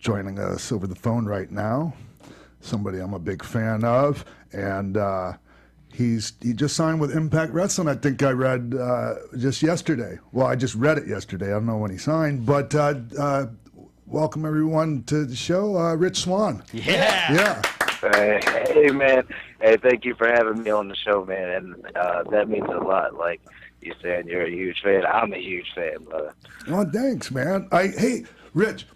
joining us over the phone right now. Somebody I'm a big fan of, and he just signed with Impact Wrestling. I think I read just yesterday. Well, I just read it yesterday. I don't know when he signed, but welcome everyone to the show, Rich Swann. Yeah. Hey, man. Hey, thank you for having me on the show, man. And that means a lot. Like you saying, you're a huge fan. I'm a huge fan, brother. Oh, thanks, man. Hey, Rich,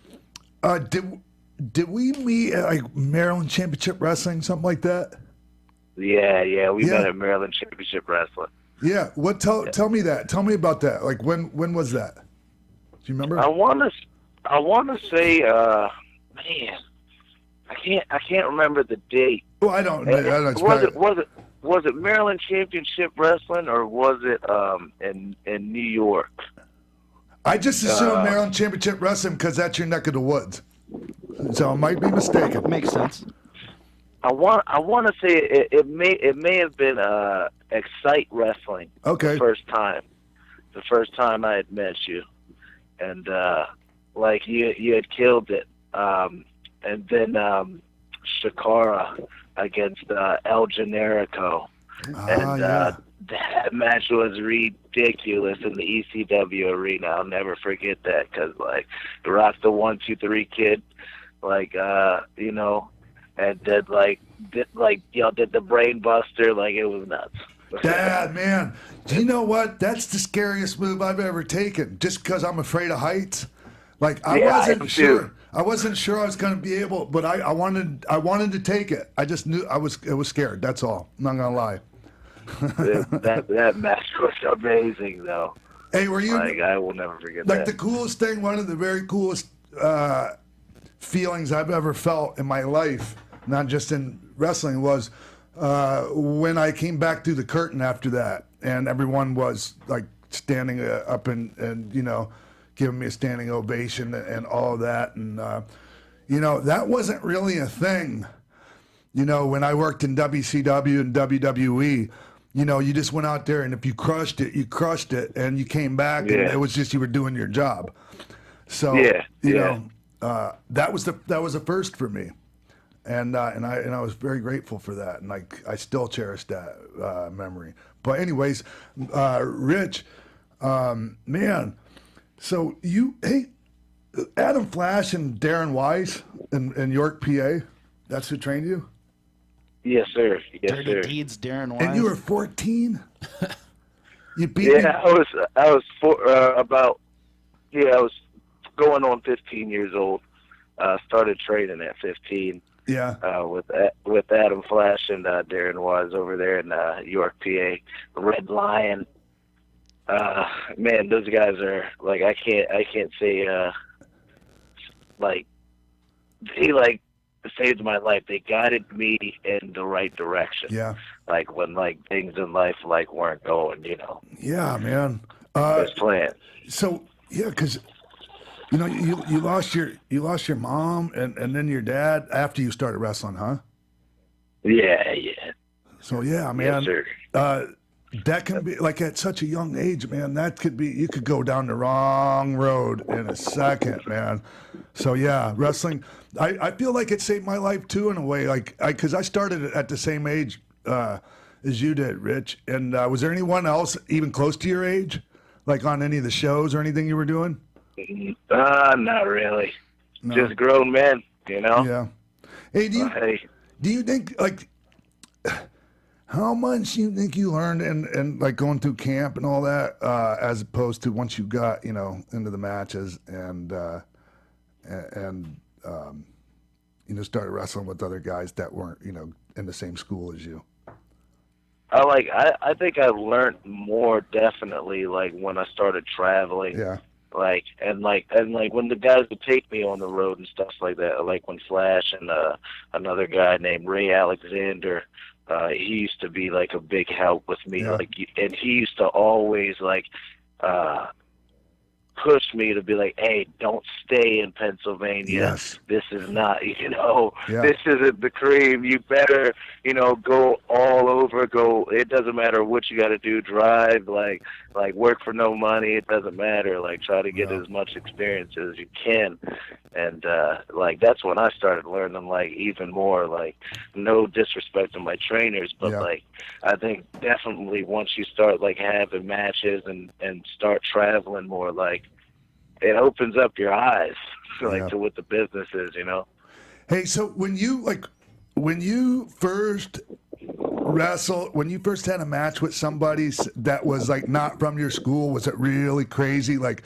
did we meet at like Maryland Championship Wrestling, something like that? Yeah. We met at Maryland Championship Wrestling. Yeah. Tell me that. Tell me about that. Like when was that? Do you remember? I want to say, man, I can't remember the date. Well, I don't. Was it Maryland Championship Wrestling or was it in New York? I just assumed Maryland Championship Wrestling because that's your neck of the woods. So I might be mistaken. Makes sense. I want to say it may have been Excite Wrestling. Okay. The first time I had met you, and like you had killed it. And then Shakara against El Generico, and that match was ridiculous in the ECW arena. I'll never forget that because like Rock the 1, 2, 3 Kid, like you know, and did the brain buster, like it was nuts. Dad, man, do you know what? That's the scariest move I've ever taken. Just because I'm afraid of heights. Like I wasn't sure. I wasn't sure I was going to be able, but I wanted to take it. I just knew I was scared. That's all. I'm not going to lie. that match was amazing, though. Hey, were you? Like I will never forget that. Like the coolest thing, one of the very coolest feelings I've ever felt in my life, not just in wrestling, was when I came back through the curtain after that, and everyone was like standing up and you know, giving me a standing ovation and all of that. And, you know, that wasn't really a thing. You know, when I worked in WCW and WWE, you know, you just went out there and if you crushed it, you crushed it. And you came back and it was just you were doing your job. So, you know, that was the first for me. And I was very grateful for that. And like, I still cherish that memory. But anyways, Rich, man, so Adam Flash and Darren Wise in York, PA, that's who trained you? Yes, sir. Yes, Dirty sir. Deeds, Darren Wise. And you were 14? You beat me? I was I was going on 15 years old. Started training at 15. Yeah. With Adam Flash and Darren Wise over there in York, PA. Red Lion. Man, those guys are like I can't say like they like saved my life. They guided me in the right direction. Yeah. Like when like things in life like weren't going, you know. Yeah, man. As planned. So yeah, because you know you lost your mom and then your dad after you started wrestling, huh? Yeah. So yeah, man. Yes, sir. That can be like at such a young age, man. That could be you could go down the wrong road in a second, man. So yeah, wrestling. I feel like it saved my life too in a way, like because I started at the same age as you did, Rich. And was there anyone else even close to your age, like on any of the shows or anything you were doing? Not really. No. Just grown men, you know. Yeah. Hey, do you think like? How much you think you learned and like going through camp and all that, as opposed to once you got, you know, into the matches and you know, started wrestling with other guys that weren't, you know, in the same school as you? I think I learned more definitely like when I started traveling. Yeah. Like when the guys would take me on the road and stuff like that, like when Flash and another guy named Ray Alexander, he used to be like a big help with me. Yeah. Like, and he used to always like push me to be like, hey, don't stay in Pennsylvania. Yes. This is not, you know, Yeah. this isn't the cream. You better, you know, go all over. It doesn't matter what you got to do, drive. Like, like work for no money. It doesn't matter. Like try to get as much experience as you can. And like that's when I started learning like even more. Like no disrespect to my trainers, but like I think definitely once you start like having matches and start traveling more, like it opens up your eyes like to what the business is, you know. Hey, so when you first wrestled, when you first had a match with somebody that was like not from your school, was it really crazy? Like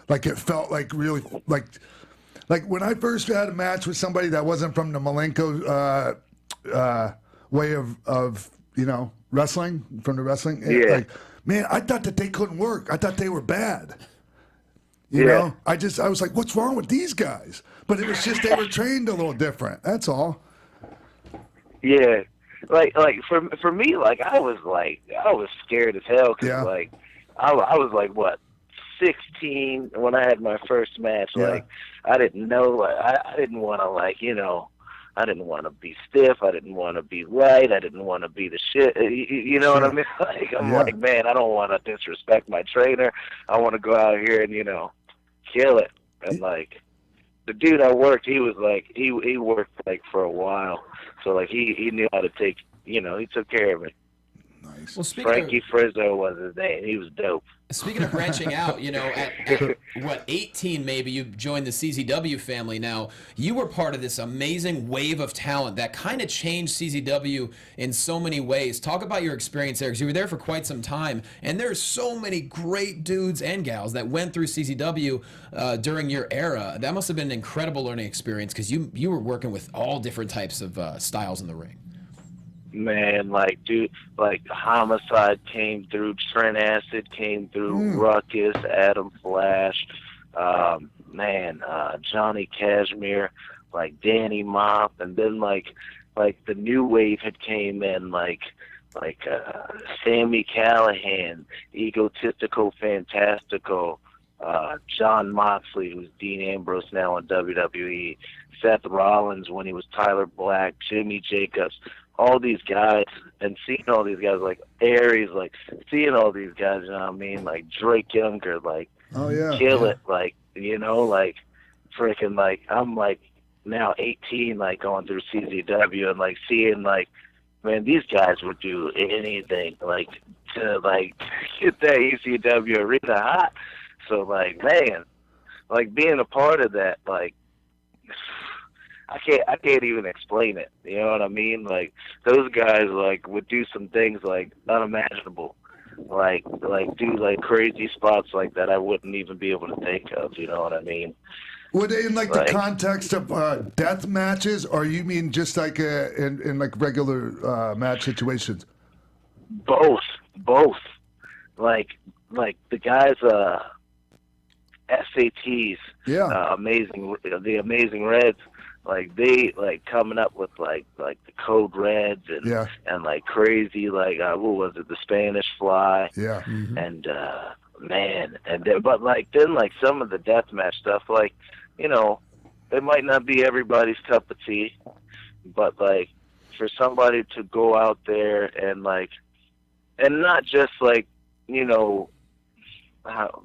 it felt like really like when I first had a match with somebody that wasn't from the Malenko way of wrestling, from the wrestling. Yeah. Like, man, I thought that they couldn't work. I thought they were bad. You know, I was like, what's wrong with these guys? But it was just they were trained a little different. That's all. Yeah, like for me, like I was scared as hell because like I was like what 16 when I had my first match. Like I didn't know. Like, I didn't want to I didn't want to be stiff. I didn't want to be right. I didn't want to be the shit. You know what I mean? Like I'm like, man, I don't want to disrespect my trainer. I want to go out here and kill it. And like the dude I worked, he was like he worked like for a while, so like he knew how to take. He took care of me. Nice. Well, Frankie Frizzo was his name. He was dope. Speaking of branching out, at what, 18 maybe, you joined the CZW family. Now, you were part of this amazing wave of talent that kind of changed CZW in so many ways. Talk about your experience there, because you were there for quite some time, and there's so many great dudes and gals that went through CZW during your era. That must have been an incredible learning experience, because you were working with all different types of styles in the ring. Man, like, dude, like Homicide came through, Trent Acid came through, Ruckus, Adam Flash, Johnny Cashmere, like Danny Mop, and then like the new wave had came in, like Sammy Callahan, Egotistical Fantastical, John Moxley, who's Dean Ambrose now in WWE, Seth Rollins when he was Tyler Black, Jimmy Jacobs. All these guys, and seeing all these guys like Aries, like seeing all these guys, you know what I mean? Like Drake Younger, like kill it, like like freaking like I'm like now 18, like going through CZW and like seeing like, man, these guys would do anything like to like get that ECW arena hot. So like, man, like being a part of that, like. I can't even explain it. You know what I mean? Like those guys like would do some things like unimaginable, like do like crazy spots like that I wouldn't even be able to think of. You know what I mean? Were they in like the context of death matches, or you mean just like in like regular match situations? Both. Like the guys SATs, the Amazing Reds. Like they like coming up with like the Code Reds and like crazy like what was it, the Spanish Fly, and man, and then, but like then like some of the deathmatch stuff, like it might not be everybody's cup of tea, but like for somebody to go out there and like and not just like how,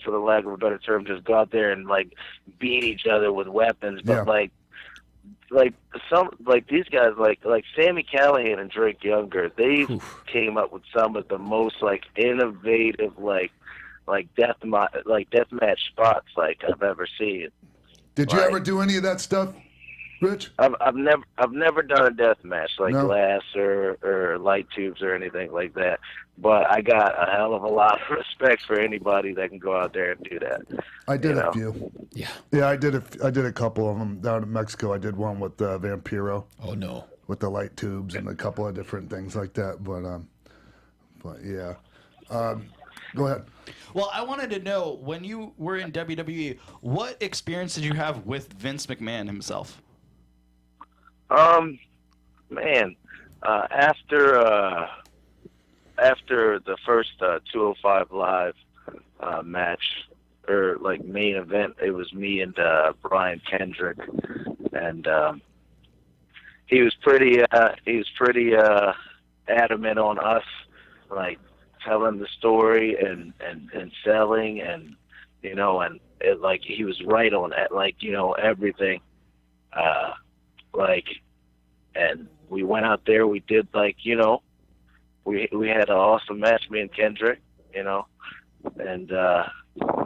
for the lack of a better term, just go out there and like beat each other with weapons, but like some like these guys like Sammy Callahan and Drake Younger, they came up with some of the most like innovative like deathmatch spots like I've ever seen. Did you ever do any of that stuff, Rich? I've never done a deathmatch like glass or light tubes or anything like that. But I got a hell of a lot of respect for anybody that can go out there and do that. I did a few. Yeah, I did a couple of them down in Mexico. I did one with Vampiro. Oh no. With the light tubes and a couple of different things like that. But yeah. Go ahead. Well, I wanted to know, when you were in WWE, what experience did you have with Vince McMahon himself? Man, after the first 205 Live match, or like main event, it was me and Brian Kendrick, and he was pretty adamant on us like telling the story and selling and, you know, and it, like, he was right on that, like, you know, everything. Like, and we went out there, we did, like, you know, we had an awesome match, me and Kendrick, you know, and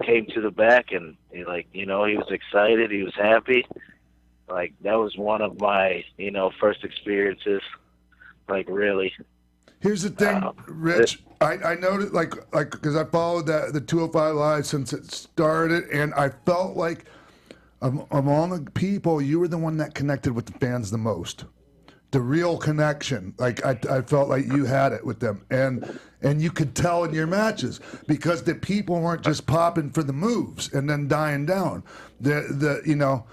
came to the back, and he, like, you know, he was excited, he was happy. Like, that was one of my, you know, first experiences, like, really. Here's the thing, Rich. I noticed, like, because I followed the 205 Live since it started, and I felt like of all the people, you were the one that connected with the fans the most. The real connection. Like, I felt like you had it with them, and you could tell in your matches because the people weren't just popping for the moves and then dying down. You know,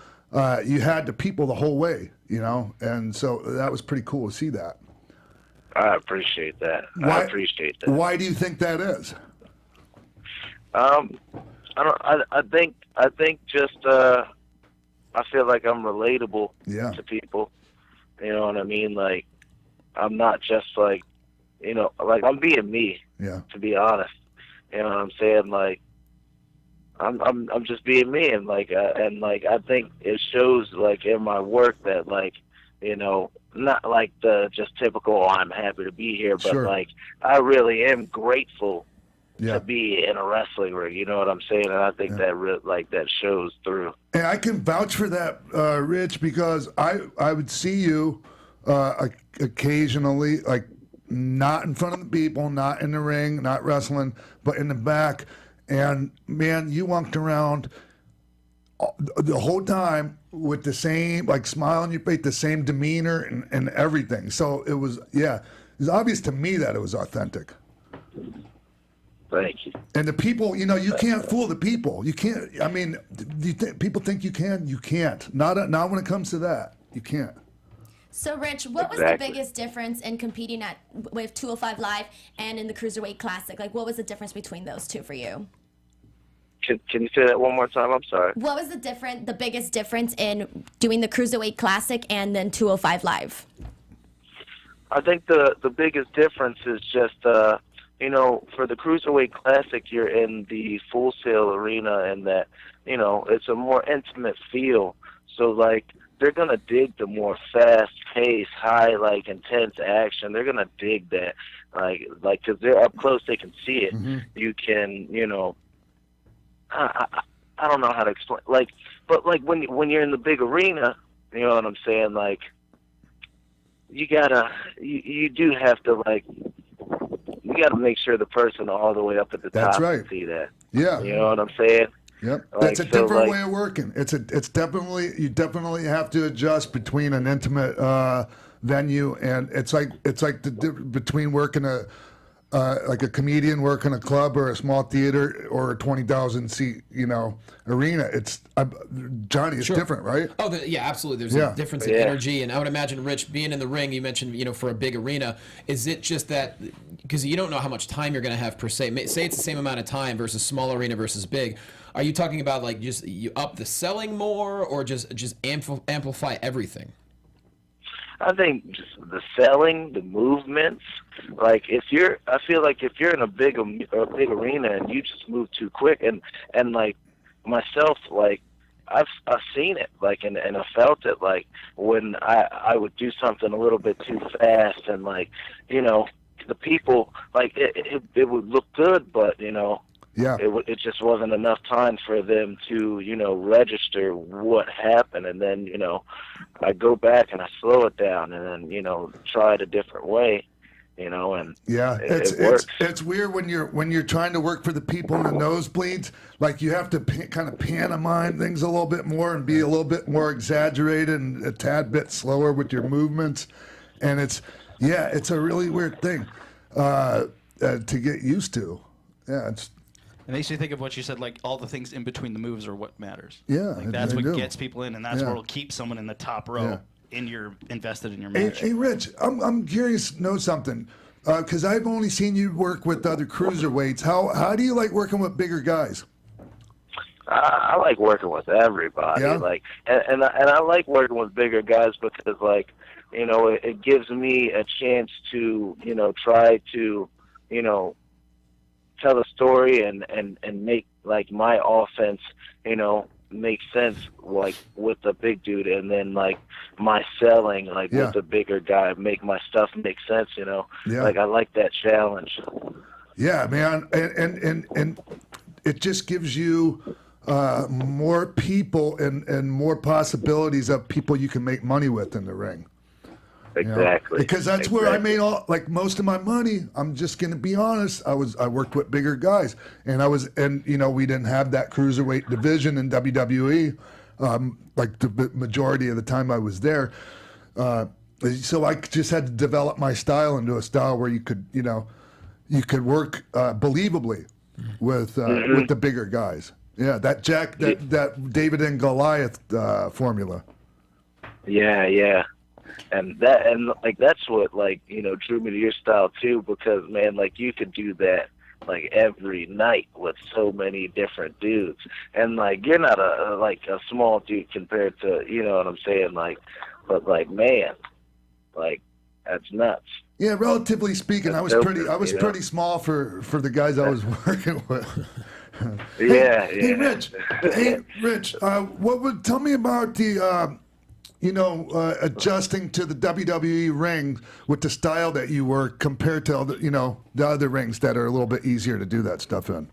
you had the people the whole way. You know, and so that was pretty cool to see that. I appreciate that. I appreciate that. Why do you think that is? I think just I feel like I'm relatable to people. You know what I mean? Like, I'm not just like, you know, like, I'm being me. Yeah. To be honest, you know what I'm saying? Like, I'm just being me, and like I think it shows, like, in my work that, like, you know, not like the just typical, oh, I'm happy to be here, but like, I really am grateful to be in a wrestling ring. You know what I'm saying? And I think that that shows through. And I can vouch for that, Rich, because I would see you occasionally, like, not in front of the people, not in the ring, not wrestling, but in the back. And, man, you walked around the whole time with the same, like, smile on your face, the same demeanor and everything. So it was obvious to me that it was authentic. Thank you. And the people, you know, you can't fool the people. You can't. I mean, people think you can. You can't. Not when it comes to that. You can't. So, Rich, what was the biggest difference in competing with 205 Live and in the Cruiserweight Classic? Like, what was the difference between those two for you? Can you say that one more time? I'm sorry. What was the biggest difference in doing the Cruiserweight Classic and then 205 Live? I think the biggest difference is just, you know, for the Cruiserweight Classic, you're in the Full Sail Arena, and that, you know, it's a more intimate feel. So, like, they're going to dig the more fast-paced, high, like, intense action. They're going to dig that. Like, because they're up close, they can see it. Mm-hmm. You can, you know, I don't know how to explain. Like, but, like, when you're in the big arena, you know what I'm saying? Like, you do have to, like, you got to make sure the person all the way up at the top can see that. Yeah. You know what I'm saying? Yep. Like, that's a different way of working. It's definitely, you definitely have to adjust between an intimate venue, and it's like between working like a comedian working a club or a small theater or a 20,000 seat, you know, arena. It's Johnny, it's different, right? Oh, yeah, absolutely. There's a difference in energy, and I would imagine, Rich, being in the ring, you mentioned, you know, for a big arena, is it just that because you don't know how much time you're going to have per se? Say it's the same amount of time versus small arena versus big. Are you talking about, like, just you up the selling more, or just amplify everything? I think just the selling, the movements. Like, I feel like if you're in a big arena and you just move too quick, and like myself, like, I've seen it, like, and I felt it, like, when I would do something a little bit too fast, and, like, you know, the people, like, it would look good, but, you know, it just wasn't enough time for them to, you know, register what happened. And then, you know, I go back and I slow it down, and then, you know, try it a different way, you know, and it works. It's weird when you're trying to work for the people in the nosebleeds. Like, you have to kind of pantomime things a little bit more and be a little bit more exaggerated and a tad bit slower with your movements. And it's a really weird thing to get used to. Yeah, It makes me think of what you said, like, all the things in between the moves are what matters. Yeah, like, that's what gets people in, and that's what will keep someone in the top row invested in your match. Hey, Rich, I'm curious to know something, because I've only seen you work with other cruiserweights. How do you like working with bigger guys? I like working with everybody. Yeah? Like, and I like working with bigger guys because, like, you know, it gives me a chance to, you know, try to, you know, tell a story and make like my offense, make sense like with the big dude, and then like my selling like with the bigger guy, make my stuff make sense. Like I like that challenge. Yeah, man, and it just gives you more people and more possibilities of people you can make money with in the ring. Exactly. Because that's where I made most of my money. I'm just going to be honest. I worked with bigger guys, and we didn't have that cruiserweight division in WWE, like the majority of the time I was there. So I just had to develop my style into a style where you could work believably with the bigger guys. Yeah, that David and Goliath formula. Yeah. And that's what drew me to your style too, because man, like you could do that like every night with so many different dudes, and like you're not a small dude compared to, you know what I'm saying, but like man, like that's nuts. Yeah, relatively speaking, I was pretty small for the guys I was working with. Hey, Rich, tell me about the adjusting to the WWE ring with the style that you were compared to the other rings that are a little bit easier to do that stuff in.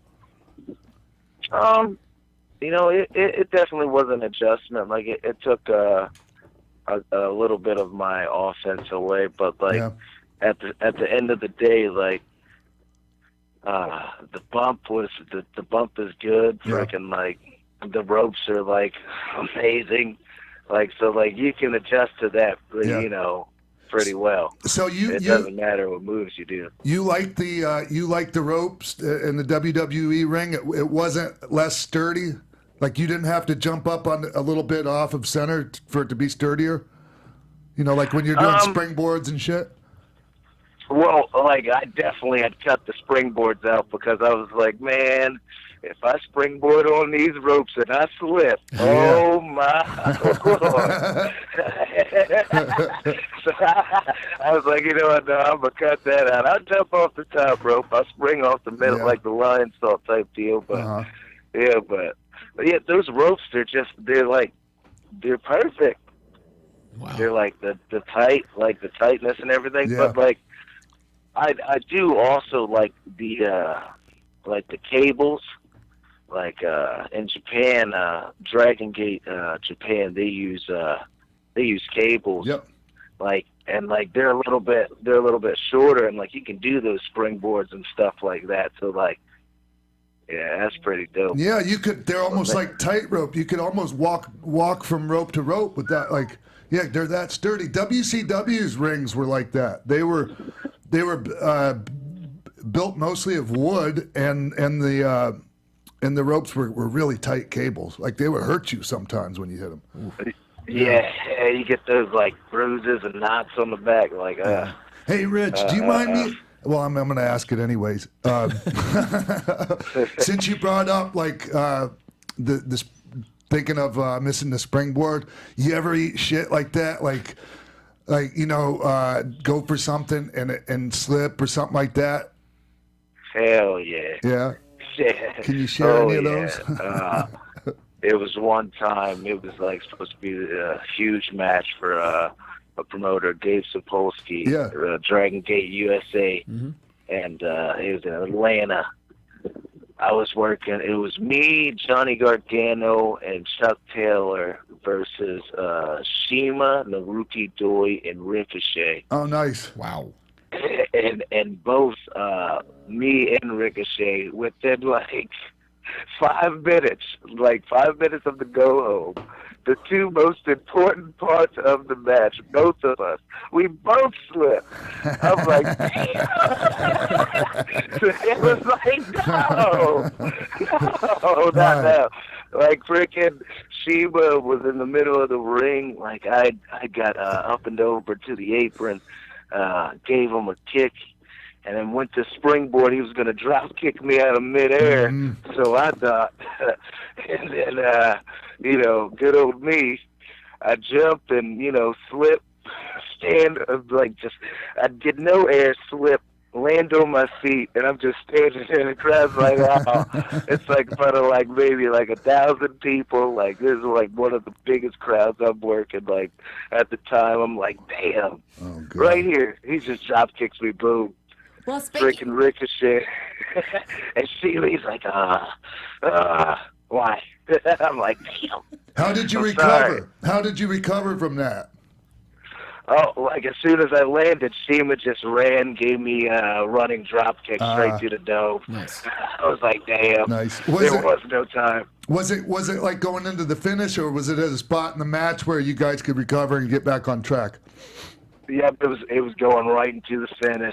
It definitely was an adjustment. Like it took a little bit of my offense away, but at the end of the day, like the bump is good. Freaking like the ropes are like amazing. Like, so like you can adjust to that, pretty well. So it doesn't matter what moves you do. You like the ropes in the WWE ring. It wasn't less sturdy. Like you didn't have to jump up on a little bit off of center for it to be sturdier. Like when you're doing springboards and shit. Well, like I definitely had cut the springboards out because I was like, man, if I springboard on these ropes and I slip, oh my Lord. So I was like, you know what, no, I'm going to cut that out. I'll jump off the top rope. I'll spring off the middle like the lion salt type deal. But, but those ropes, they're perfect. Wow. They're like the tightness and everything. Yeah. But like, I do also like the cables. Like in Japan, Dragon Gate, Japan, they use cables. Yep. And they're a little bit shorter, and like you can do those springboards and stuff like that. So like, yeah, that's pretty dope. Yeah, you could. They're almost like tightrope. You could almost walk from rope to rope with that. Like, yeah, they're that sturdy. WCW's rings were like that. They were built mostly of wood, and the ropes were really tight cables. Like they would hurt you sometimes when you hit them. Yeah, you get those like bruises and knots on the back. Like, Hey, Rich, do you mind me? Well, I'm going to ask it anyways. Since you brought up like the thinking of missing the springboard, you ever eat shit like that? Like go for something and slip or something like that? Hell yeah. Yeah. Yeah. Can you share any of those? It was one time. It was like supposed to be a huge match for a promoter, Dave Sapolsky, Dragon Gate USA, and it was in Atlanta. I was working. It was me, Johnny Gargano, and Chuck Taylor versus Shima, Naruki Doi, and Ricochet. Oh, nice. Wow. And both me and Ricochet, within like 5 minutes, of the go home, the two most important parts of the match, both of us, we both slipped. I'm like, damn. It was like, no, not now. Like freaking Sheba was in the middle of the ring. Like I got up and over to the apron, gave him a kick, and then went to springboard. He was going to drop kick me out of midair. So I thought, and then, good old me, I jumped and, slip, stand, I'd get no air, slip, land on my feet, and I'm just standing there, and the crowd's like, wow. It's like in front of like maybe like 1,000 people. Like this is like one of the biggest crowds I'm working. Like at the time, I'm like, damn, right here. He just drop kicks me, boom. Well, speaking. Freaking Ricochet. And Sheely's like, why? I'm like, damn. How did you I'm recover? sorry. How did you recover from that? Oh, like as soon as I landed, Shima just ran, gave me a running drop kick straight to the dome. Nice. I was like, damn. Nice. There was no time. Was it like going into the finish, or was it at a spot in the match where you guys could recover and get back on track? Yeah, it was going right into the finish.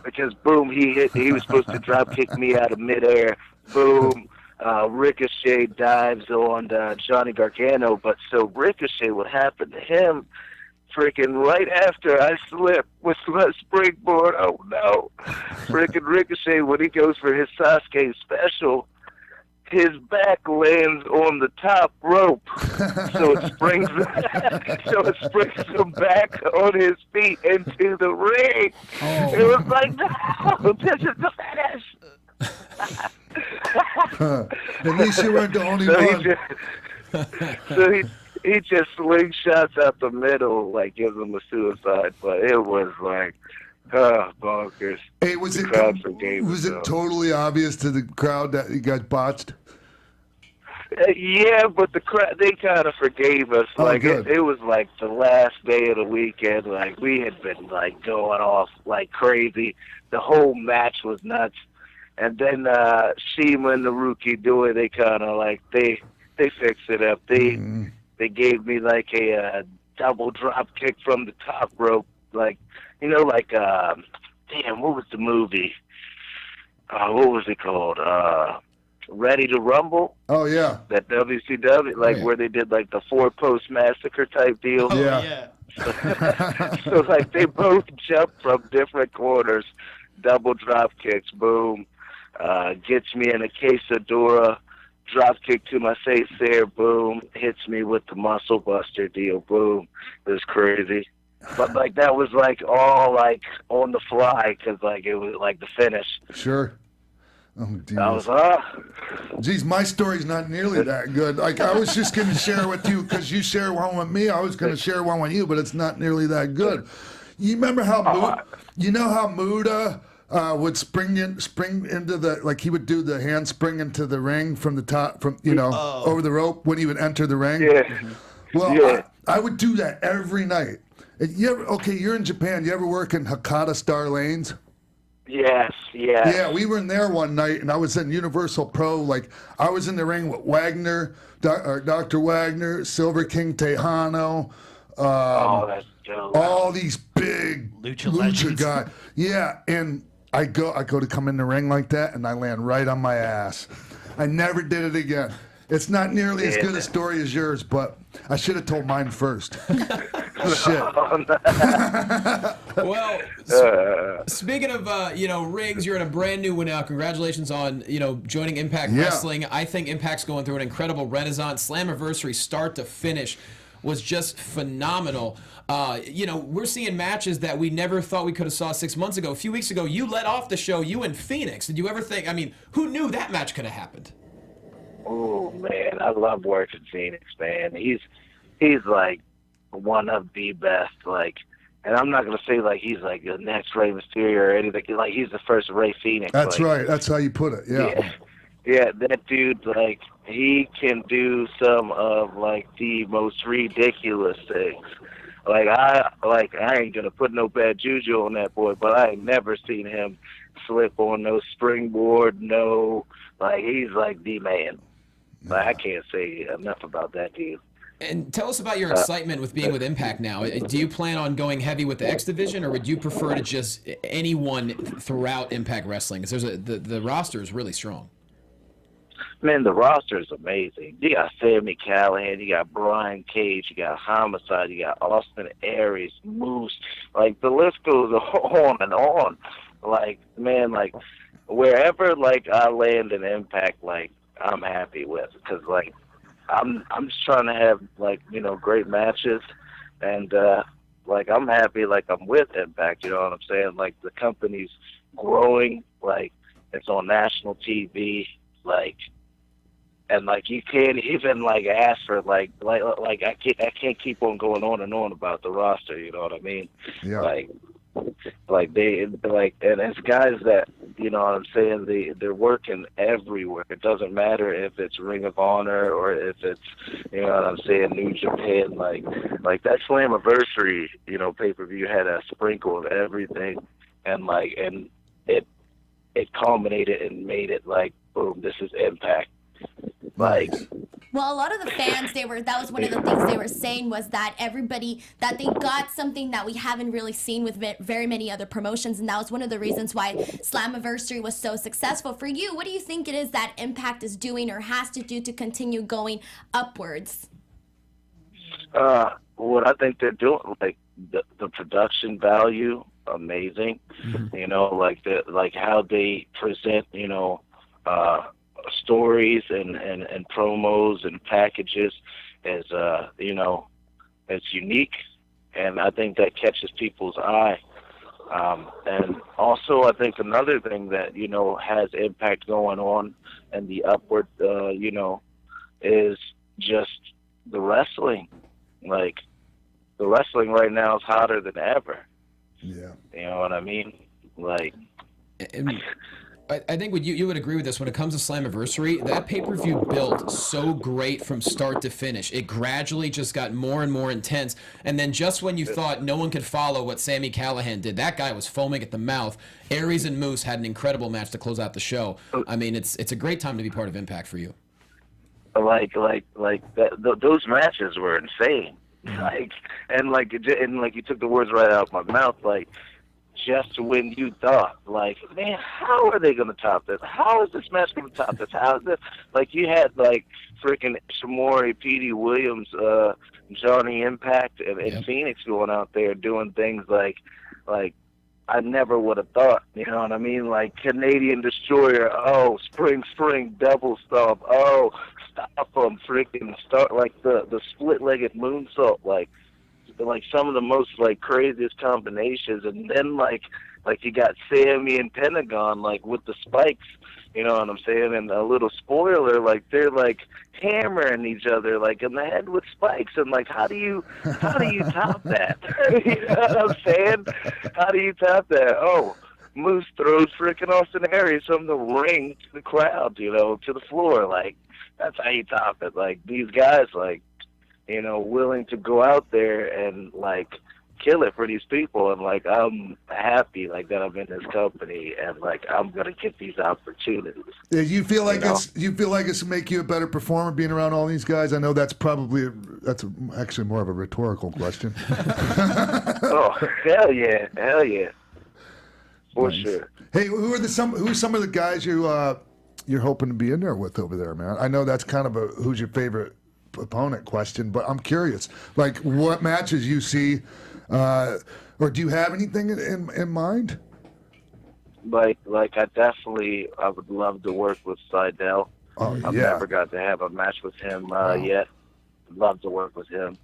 Because boom, he was supposed to drop kick me out of midair. Boom. Ricochet dives on Johnny Gargano, but so Ricochet, what happened to him, freaking right after I slipped with my springboard, oh no, freaking Ricochet, when he goes for his Sasuke special, his back lands on the top rope, so it springs him back on his feet into the ring. It was like, no, this is the finish. At least you weren't the only one. He just slingshots out the middle, like gives him a suicide. But it was like, bonkers. Hey, was it totally obvious to the crowd that you guys botched? Yeah, but the crowd, they kind of forgave us. Like good. it was like the last day of the weekend. Like we had been like going off like crazy. The whole match was nuts. And then Shima and the Rookie Doi, they kind of like they fixed it up. They gave me like a double drop kick from the top rope, like damn, what was the movie? What was it called? Ready to Rumble? Oh yeah, that WCW, like where they did like the 4-post massacre type deal. Oh, Yeah. So like they both jumped from different corners, double drop kicks, boom. Gets me in a quesadora, drop kick to my face there, boom. Hits me with the muscle buster deal, boom. It was crazy. But like that was like all like on the fly, because like it was like the finish. Sure. Oh, geez. I was Geez, my story's not nearly that good. Like I was just going to share with you because you share one with me. I was going to share one with you, but it's not nearly that good. You remember how Muda would spring into the, like he would do the handspring into the ring from the top, from over the rope when he would enter the ring. Yeah. Well, I would do that every night. You're in Japan. You ever work in Hakata Star Lanes? Yes. Yeah, we were in there one night, and I was in Universal Pro. Like, I was in the ring with Wagner, Dr. Wagner, Silver King Tejano. That's dope. All these big lucha guys. Yeah, and I go to come in the ring like that, and I land right on my ass. I never did it again. It's not nearly as good a story as yours, but I should have told mine first. Shit. Well, speaking of rings, you're in a brand new one now. Congratulations on joining Impact Wrestling. I think Impact's going through an incredible renaissance. Slammiversary start to finish was just phenomenal. We're seeing matches that we never thought we could have saw 6 months ago. A few weeks ago, you led off the show. You and Phoenix. Did you ever think? I mean, who knew that match could have happened? Oh man, I love working Phoenix, man. He's like one of the best. Like, and I'm not gonna say like he's like the next Rey Mysterio or anything. Like he's the first Rey Phoenix. That's right. That's how you put it. Yeah. That dude, like, he can do some of like the most ridiculous things. Like I ain't gonna put no bad juju on that boy, but I ain't never seen him slip on no springboard. No, like he's like the man. Like, I can't say enough about that dude. And tell us about your excitement with being with Impact now. Do you plan on going heavy with the X Division, or would you prefer to just anyone throughout Impact Wrestling? Because the roster is really strong. Man, the roster is amazing. You got Sami Callihan, you got Brian Cage, you got Homicide, you got Austin Aries, Moose. Like, the list goes on and on. Like, man, like, wherever, like, I land in Impact, like, I'm happy with. Because, like, I'm just trying to have, like, great matches. And like I'm happy, like I'm with Impact. You know what I'm saying? Like the company's growing, like it's on national TV, like, and like you can't even like ask for like I can't keep on going on and on about the roster. You know what I mean? Yeah. Like they like, and it's guys that, you know what I'm saying, they're working everywhere. It doesn't matter if it's Ring of Honor or if it's, you know what I'm saying, New Japan. Like that Slammiversary, you know, pay-per-view had a sprinkle of everything, and it culminated and made it like, boom, this is Impact. Like, well, a lot of the fans, that was one of the things they were saying, was that that they got something that we haven't really seen with very many other promotions, and that was one of the reasons why Slammiversary was so successful. For you, what do you think it is that Impact is doing or has to do to continue going upwards? What I think they're doing, like the production value, amazing. Mm-hmm. You know, like how they present, you know, stories and promos and packages as you know, it's unique, and I think that catches people's eye. And also I think another thing that, you know, has Impact going on and the upward, you know, is just the wrestling. Like the wrestling right now is hotter than ever. Yeah. You know what I mean? Like, I think you would agree with this when it comes to Slammiversary. That pay-per-view built so great from start to finish. It gradually just got more and more intense. And then just when you thought no one could follow what Sami Callihan did, that guy was foaming at the mouth. Aries and Moose had an incredible match to close out the show. I mean, it's a great time to be part of Impact for you. Like those matches were insane. Like, and you took the words right out of my mouth. Like, just when you thought, like, man, how are they going to top this? How is this match going to top this? How is this? Like, you had, like, freaking Shamori, Petey Williams, Johnny Impact, and Phoenix going out there doing things like I never would have thought, you know what I mean? Like Canadian Destroyer, oh, Spring, Double Stomp, oh, stop them, freaking start, like the split-legged moonsault, like some of the most like craziest combinations, and then like you got Sammy and Pentagon like with the spikes, you know what I'm saying? And a little spoiler, like they're like hammering each other like in the head with spikes, and like how do you top that? You know what I'm saying? How do you top that? Oh, Moose throws freaking Austin Aries from the ring to the crowd, you know, to the floor. Like that's how you top it. Like these guys, like, you know, willing to go out there and like kill it for these people, and like I'm happy like that I'm in this company, and like I'm gonna get these opportunities. Yeah, you feel like it's make you a better performer being around all these guys? I know that's actually more of a rhetorical question. Oh hell yeah, for nice. Sure. Hey, who's some of the guys you're hoping to be in there with over there, man? I know that's kind of a who's your favorite opponent question, but I'm curious, like what matches you see, or do you have anything in mind? Like I would love to work with Seidel. I've never got to have a match with him yet. Love to work with him.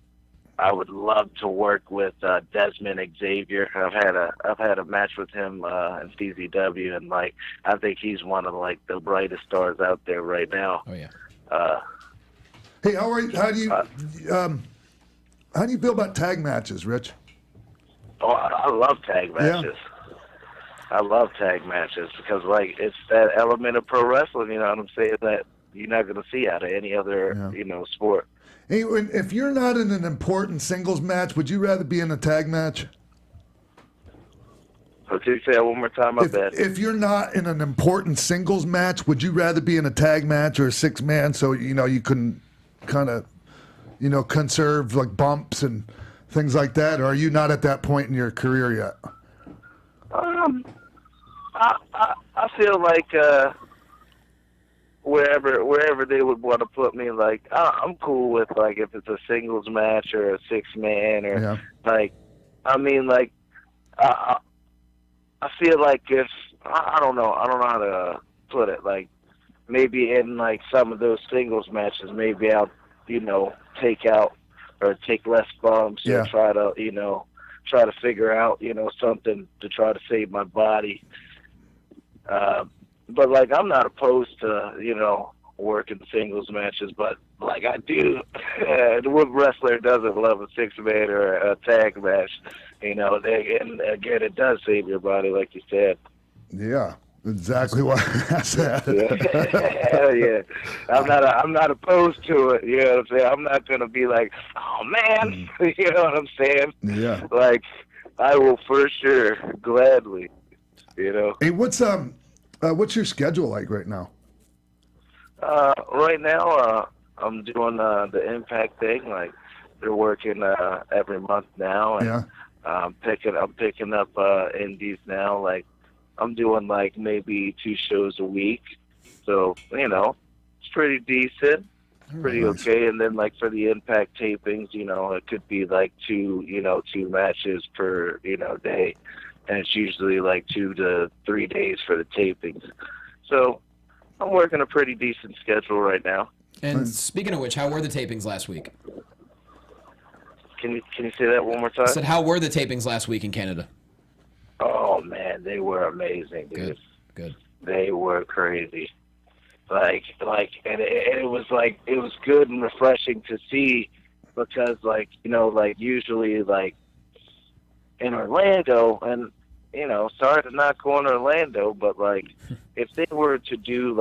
I would love to work with Desmond Xavier. I've had a match with him in CZW, and like I think he's one of like the brightest stars out there right now. Oh yeah. Hey, how do you feel about tag matches, Rich? Oh, I love tag matches. Yeah. I love tag matches because, like, it's that element of pro wrestling, you know what I'm saying, that you're not going to see out of any other, you know, sport. Hey, if you're not in an important singles match, would you rather be in a tag match? Could you say that one more time? If you're not in an important singles match, would you rather be in a tag match or a six-man so, you know, you can kind of, you know, conserve like bumps and things like that, or are you not at that point in your career yet? I feel like wherever they would want to put me, like I'm cool with like if it's a singles match or a 6-man or like, I mean, like I feel like if I don't know how to put it, like maybe in like some of those singles matches, maybe I'll, you know, take less bumps or try to, you know, try to figure out, something to try to save my body. But like, I'm not opposed to, working singles matches, but like I do, what wrestler doesn't love a 6-man or a tag match? And again, it does save your body, like you said. Yeah, exactly what I said. Hell yeah. I'm not opposed to it. You know what I'm saying? I'm not gonna be like, oh man, you know what I'm saying? Yeah. Like, I will for sure gladly. Hey, what's your schedule like right now? Right now, I'm doing the Impact thing. Like, they're working every month now, and Yeah. I'm picking up indies now. Like, I'm doing like maybe 2 shows a week, so it's pretty decent, pretty Nice. okay. And then like for the Impact tapings, it could be like 2 matches per day, and it's usually like 2 to 3 days for the tapings. So I'm working a pretty decent schedule right now. And speaking of which, how were the tapings last week? Can you say that one more time? I said, how were the tapings last week in Canada? Oh man, they were amazing, dude. Good. They were crazy. And it was good and refreshing to see, because usually like in Orlando, and sorry to not go in Orlando, but like if they were to do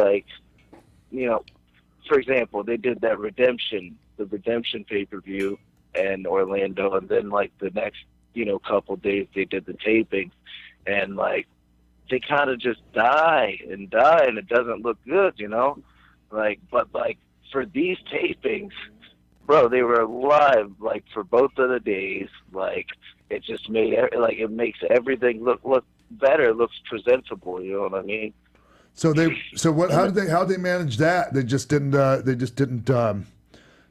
for example, they did that Redemption pay-per-view in Orlando, and then like the next couple days they did the taping, and like they kind of just die, and it doesn't look good, but like for these tapings, bro, they were live like for both of the days. Like, it just made it makes everything look better, looks presentable, you know what I mean? So how did they manage that? They just didn't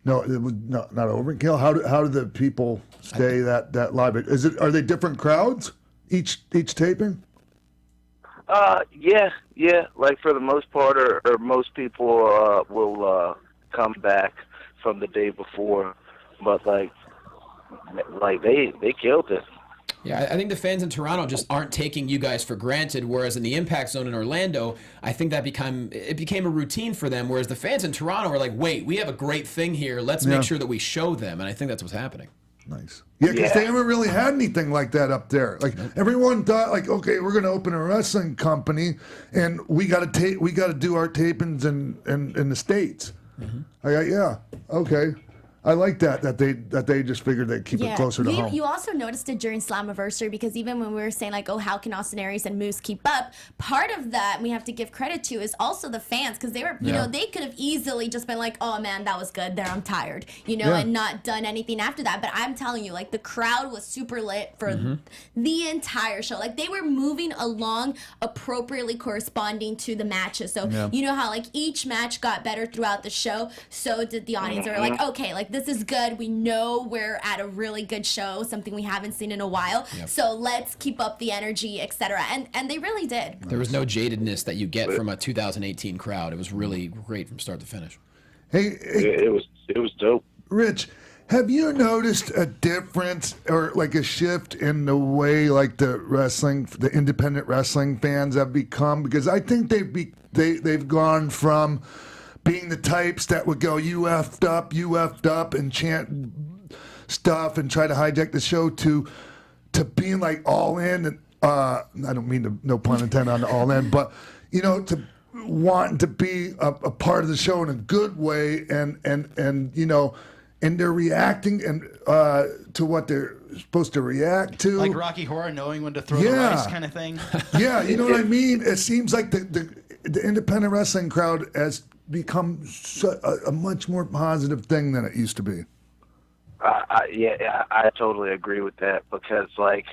no, it was not overkill. How do the people stay that live? Are they different crowds each taping? Yeah. Like for the most part, or most people will come back from the day before, but like they killed it. Yeah, I think the fans in Toronto just aren't taking you guys for granted, whereas in the Impact Zone in Orlando, I think that became a routine for them, whereas the fans in Toronto are like, wait, we have a great thing here. Let's make sure that we show them, and I think that's what's happening. Nice. Yeah, because they haven't really had anything like that up there. Like, everyone thought, like, okay, we're going to open a wrestling company, and we got to do our tapings in the States. Yeah, okay. I like that they just figured they'd keep it closer to home. You also noticed it during Slammiversary, because even when we were saying like, oh, how can Austin Aries and Moose keep up? Part of that we have to give credit to is also the fans, because they were, they could have easily just been like, oh man, that was good. There, I'm tired, and not done anything after that. But I'm telling you, like, the crowd was super lit for the entire show. Like, they were moving along appropriately corresponding to the matches. So you know how like each match got better throughout the show. So did the audience. They were like, okay, like, this is good. We know we're at a really good show, something we haven't seen in a while. So let's keep up the energy, etc. And they really did. There was no jadedness that you get from a 2018 crowd. It was really great from start to finish. Hey, it was dope. Rich, have you noticed a difference or like a shift in the way like the independent wrestling fans have become? Because I think they've gone from being the types that would go, you effed up, and chant stuff and try to hijack the show, to being like all in. And I don't mean to, no pun intended on the all in, but to wanting to be a part of the show in a good way, and they're reacting and to what they're supposed to react to, like Rocky Horror, knowing when to throw the rice kind of thing. Yeah, you know what I mean. It seems like the independent wrestling crowd has become a much more positive thing than it used to be. I totally agree with that, because like,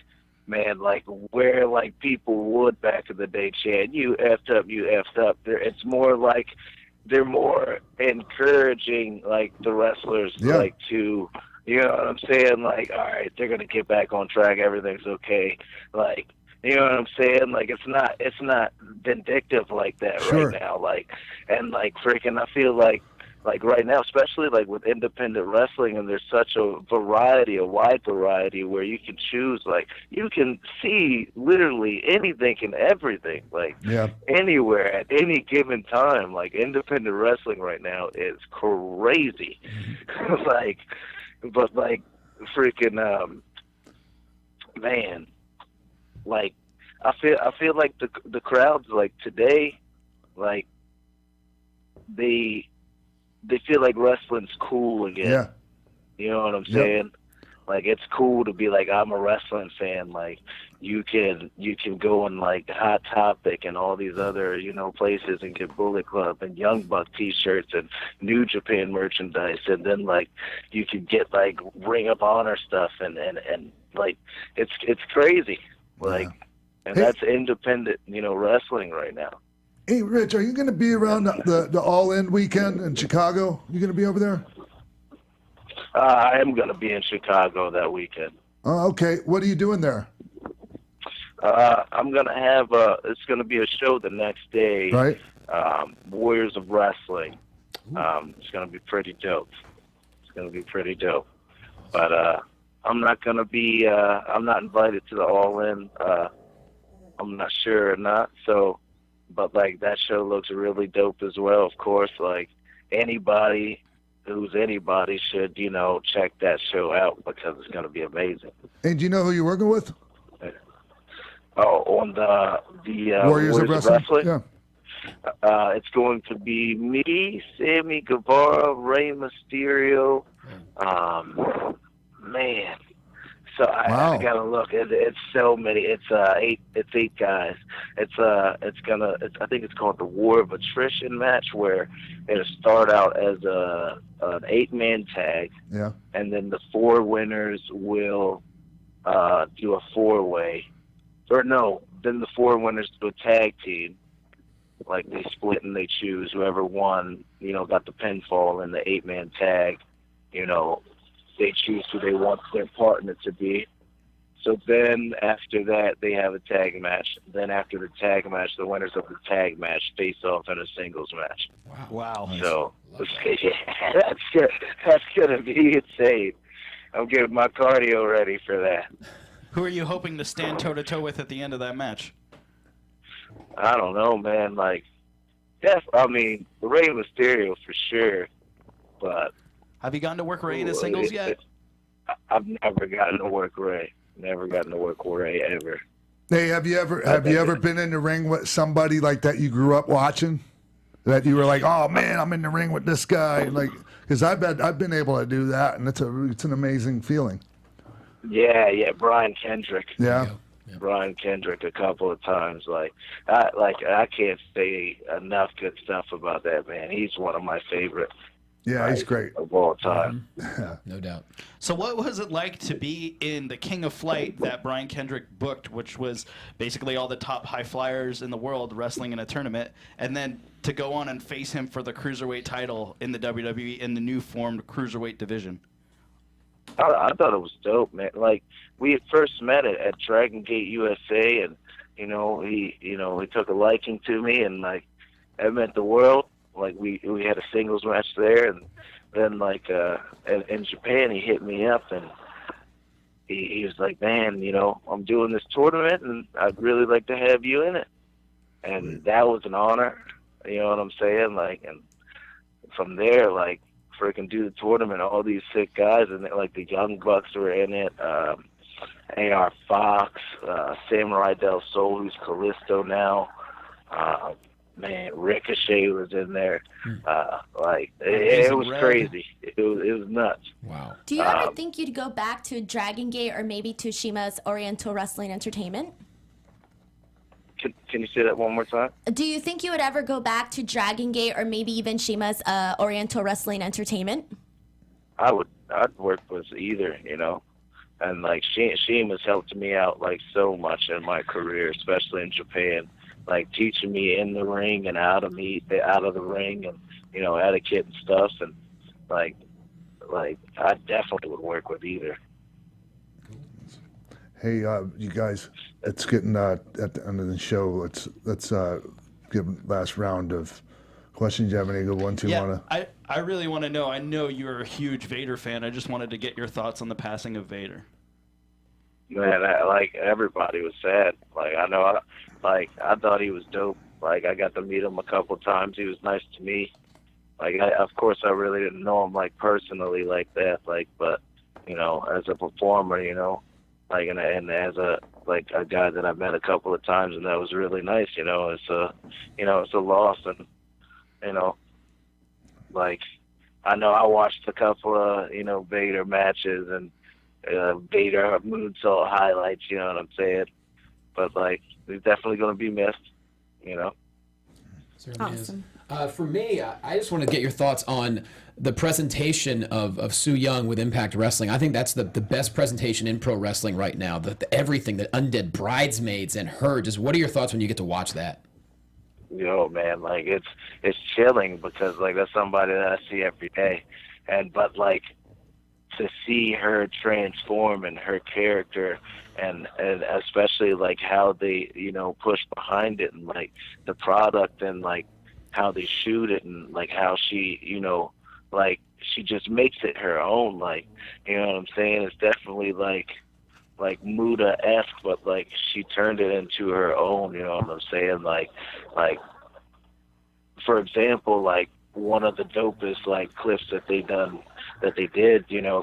man, like where like people would back in the day chant, you effed up. It's more like they're more encouraging like the wrestlers like to, you know what I'm saying? Like, all right, they're gonna get back on track. Everything's okay. Like, you know what I'm saying? Like, it's not vindictive like that right now. Like, and like freaking, I feel like like right now, especially like with independent wrestling, and there's such a variety, a wide variety, where you can choose, like you can see literally anything and everything, like anywhere at any given time. Like independent wrestling right now is crazy. Like, but like freaking man, like I feel like the crowds like today, like they feel like wrestling's cool again. Yeah. You know what I'm saying? Like it's cool to be like, I'm a wrestling fan. Like you can go in like Hot Topic and all these other, you know, places and get Bullet Club and Young Buck t-shirts and New Japan merchandise, and then like you can get like Ring of Honor stuff and like it's crazy. Like and that's independent, you know, wrestling right now. Hey, Rich, are you going to be around the All In weekend in Chicago? You going to be over there? I am going to be in Chicago that weekend. Oh, okay. What are you doing there? I'm going to have it's going to be a show the next day. Right. Warriors of Wrestling. It's going to be pretty dope. But I'm not going to be, I'm not invited to the All In. I'm not sure or not. So, but like that show looks really dope as well. Of course, like anybody who's anybody should, you know, check that show out because it's going to be amazing. And do you know who you're working with? Oh, on the Warriors of Wrestling? Yeah. It's going to be me, Sammy Guevara, Rey Mysterio. Man. So I gotta look. It's so many. It's eight guys. I think it's called the War of Attrition match, where it'll start out as an 8-man tag. Yeah. And then the 4 winners will do a 4-way. Or no, then the 4 winners do a tag team. Like they split and they choose whoever won, you know, got the pinfall in the 8-man tag, you know, they choose who they want their partner to be. So then after that, they have a tag match. Then after the tag match, the winners of the tag match face off in a singles match. Wow. So yeah, that's gonna be insane. I'm getting my cardio ready for that. Who are you hoping to stand toe-to-toe with at the end of that match? I don't know, man. Like, I mean, Rey Mysterio for sure, but have you gotten to work Ray in his singles yet? I've never gotten to work Ray. Never gotten to work Ray ever. Hey, have you ever been in the ring with somebody like that you grew up watching? That you were like, oh man, I'm in the ring with this guy, like, because I've been able to do that, and it's an amazing feeling. Yeah, Brian Kendrick. Yeah. Brian Kendrick a couple of times. I can't say enough good stuff about that man. He's one of my favorite. Yeah, he's great of all time. No doubt. So what was it like to be in the King of Flight that Brian Kendrick booked, which was basically all the top high flyers in the world wrestling in a tournament, and then to go on and face him for the Cruiserweight title in the WWE in the new formed Cruiserweight division? I thought it was dope, man. Like, we had first met at Dragon Gate USA, and, you know, he took a liking to me, and, like, I meant the world. Like, we had a singles match there, and then, like, in Japan, he hit me up, and he was like, man, you know, I'm doing this tournament, and I'd really like to have you in it. And that was an honor, you know what I'm saying? Like, and from there, like, freaking do the tournament, all these sick guys, and like the Young Bucks were in it, AR Fox, Samurai Del Sol, who's Callisto now, man, Ricochet was in there. Like, it was crazy. It was nuts. Wow. Do you ever think you'd go back to Dragon Gate or maybe to Shima's Oriental Wrestling Entertainment? Can you say that one more time? Do you think you would ever go back to Dragon Gate or maybe even Shima's Oriental Wrestling Entertainment? I'd work with either, you know. And like Shima's helped me out like so much in my career, especially in Japan. Like teaching me in the ring and out of the ring, and you know, etiquette and stuff, and like I definitely would work with either. Hey, you guys, it's getting at the end of the show. Let's give last round of questions? You have any good ones you Yeah, want to? I really want to know. I know you're a huge Vader fan. I just wanted to get your thoughts on the passing of Vader. Man, like everybody was sad. Like I know, I thought he was dope. Like I got to meet him a couple times. He was nice to me. Like of course I really didn't know him like personally like that. Like but as a performer, like and as a guy that I've met a couple of times, and that was really nice. It's a loss, and like I know I watched a couple of Vader matches and Vader moonsault highlights. You know what I'm saying? But like he's definitely gonna be missed. Certainly is. Awesome. For me, I just want to get your thoughts on the presentation of Su Yung with Impact Wrestling. I think that's the best presentation in pro wrestling right now. Everything, the Undead Bridesmaids and her. Just what are your thoughts when you get to watch that? Man, like it's chilling because like that's somebody that I see every day, but like to see her transform and her character and especially like how they push behind it and like the product and like how they shoot it and like how she like she just makes it her own, like what I'm saying. It's definitely like Muda-esque, but like she turned it into her own, you know what I'm saying? Like for example, like one of the dopest like clips that they did,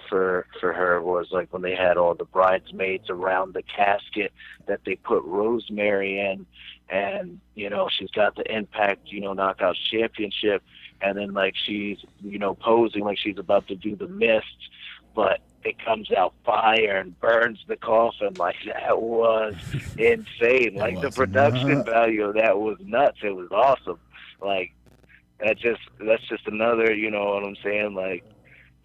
for her was like when they had all the bridesmaids around the casket that they put Rosemary in, and she's got the Impact Knockouts Championship, and then like she's posing like she's about to do the mist, but it comes out fire and burns the coffin. Like that was insane. Like the production value of that was nuts. It was awesome. Like that's just another, what I'm saying, like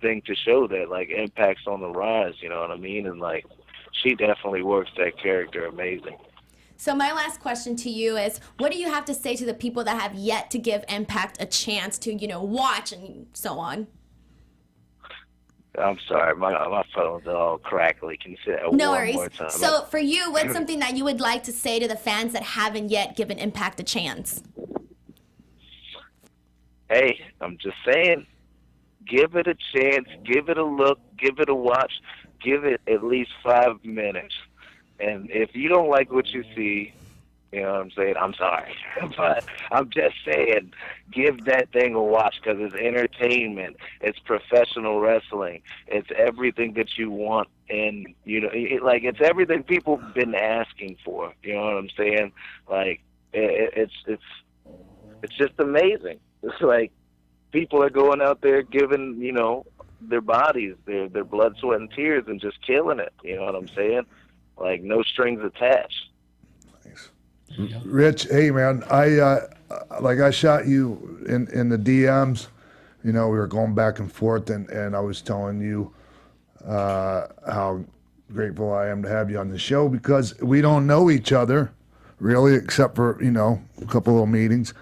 thing to show that like Impact's on the rise, you know what I mean? And like she definitely works that character amazing. So my last question to you is, what do you have to say to the people that have yet to give Impact a chance to, watch and so on? I'm sorry, my phone's all crackly. Can you say that No one worries. more time? So for you, what's something that you would like to say to the fans that haven't yet given Impact a chance? Hey, I'm just saying, give it a chance, give it a look, give it a watch, give it at least 5 minutes. And if you don't like what you see, you know what I'm saying, I'm sorry. But I'm just saying, give that thing a watch because it's entertainment. It's professional wrestling. It's everything that you want. And, it's everything people have been asking for. You know what I'm saying? Like, it's just amazing. It's like people are going out there giving, their bodies, their blood, sweat, and tears and just killing it. You know what I'm saying? Like, no strings attached. Thanks. Rich, hey, man, I shot you in the DMs. We were going back and forth, and I was telling you how grateful I am to have you on the show because we don't know each other, really, except for, a couple little meetings.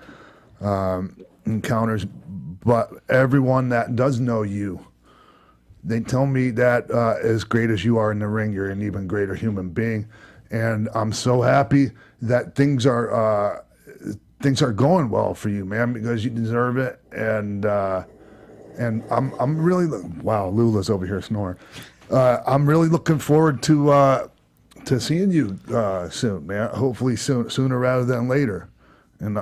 Encounters, but everyone that does know you, they tell me that as great as you are in the ring, you're an even greater human being, and I'm so happy that things are going well for you, man, because you deserve it, and I'm really Lula's over here snoring. I'm really looking forward to seeing you soon, man. Hopefully sooner rather than later. And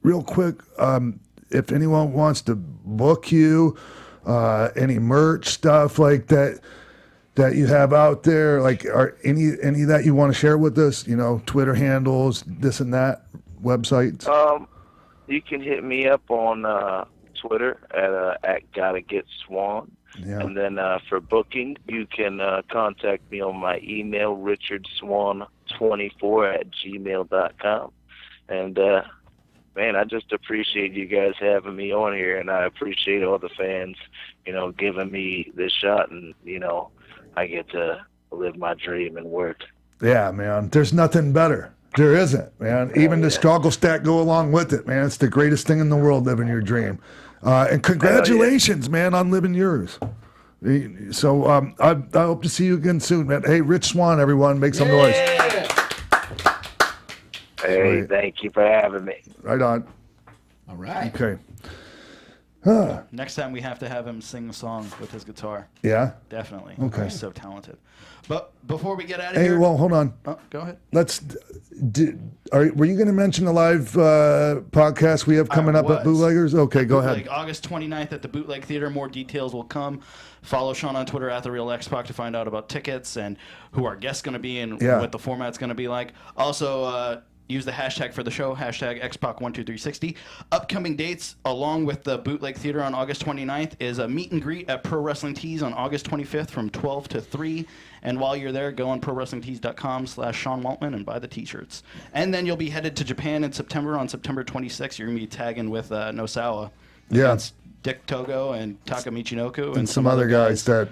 real quick, if anyone wants to book you, any merch stuff like that you have out there, like are any that you want to share with us? Twitter handles, this and that, websites. You can hit me up on Twitter at Gotta Get Swann. Yeah. And then for booking, you can contact me on my email, richardswann24@gmail.com. And, man, I just appreciate you guys having me on here, and I appreciate all the fans, giving me this shot, and, I get to live my dream and work. Yeah, man, there's nothing better. There isn't, man. Even the struggle stack go along with it, man. It's the greatest thing in the world, living your dream. And congratulations, man, on living yours. So I hope to see you again soon, man. Hey, Rich Swann, everyone, make some noise. Hey, thank you for having me. Right on. All right. Okay. Next time we have to have him sing a song with his guitar. Yeah. Definitely. Okay. He's so talented. But before we get out of Hey, here. well, hold on. Oh, go ahead. Were you going to mention the live podcast we have coming up at was. Bootleggers? Okay, go ahead. Like August 29th at the Bootleg Theater. More details will come. Follow Sean on Twitter at The Real X-Pac to find out about tickets and who our guest's going to be and what the format's going to be like. Also, use the hashtag for the show, hashtag X-Pac12360. Upcoming dates, along with the Bootleg Theater on August 29th, is a meet and greet at Pro Wrestling Tees on August 25th from 12 to 3. And while you're there, go on ProWrestlingTees.com/Sean Waltman and buy the T-shirts. And then you'll be headed to Japan in September. On September 26th, you're going to be tagging with Nosawa. Yeah. Against Dick Togo and Taka Michinoku. And some other guys that,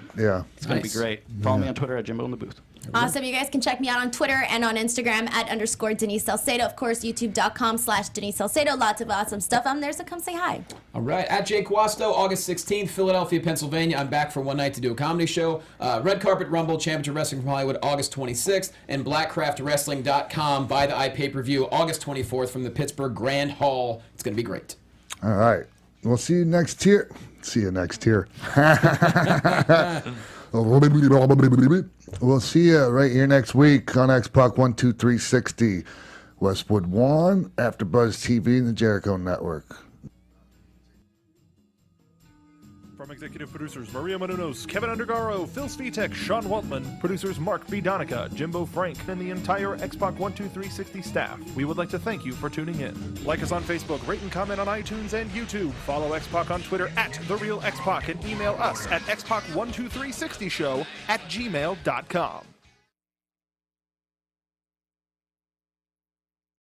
It's going to be great. Follow me on Twitter at Jimbo in the Booth. Awesome. You guys can check me out on Twitter and on Instagram at _Denise Salcedo. Of course, youtube.com/Denise Salcedo. Lots of awesome stuff on there, so come say hi. All right. At Jake Wasto, August 16th, Philadelphia, Pennsylvania. I'm back for one night to do a comedy show. Red Carpet Rumble, Championship Wrestling from Hollywood, August 26th. And BlackCraftWrestling.com. Buy the iPay-per-view, August 24th from the Pittsburgh Grand Hall. It's going to be great. All right. We'll see you next year. See you next year. We'll see you right here next week on X-Pac12360, Westwood One, AfterBuzz TV, and the Jericho Network. From executive producers Maria Menounos, Kevin Undergaro, Phil Svitek, Sean Waltman, producers Mark B. Donica, Jimbo Frank, and the entire X-Pac12360 staff, we would like to thank you for tuning in. Like us on Facebook, rate and comment on iTunes and YouTube. Follow X-Pac on Twitter at TheRealXpac and email us at xpac12360show@gmail.com.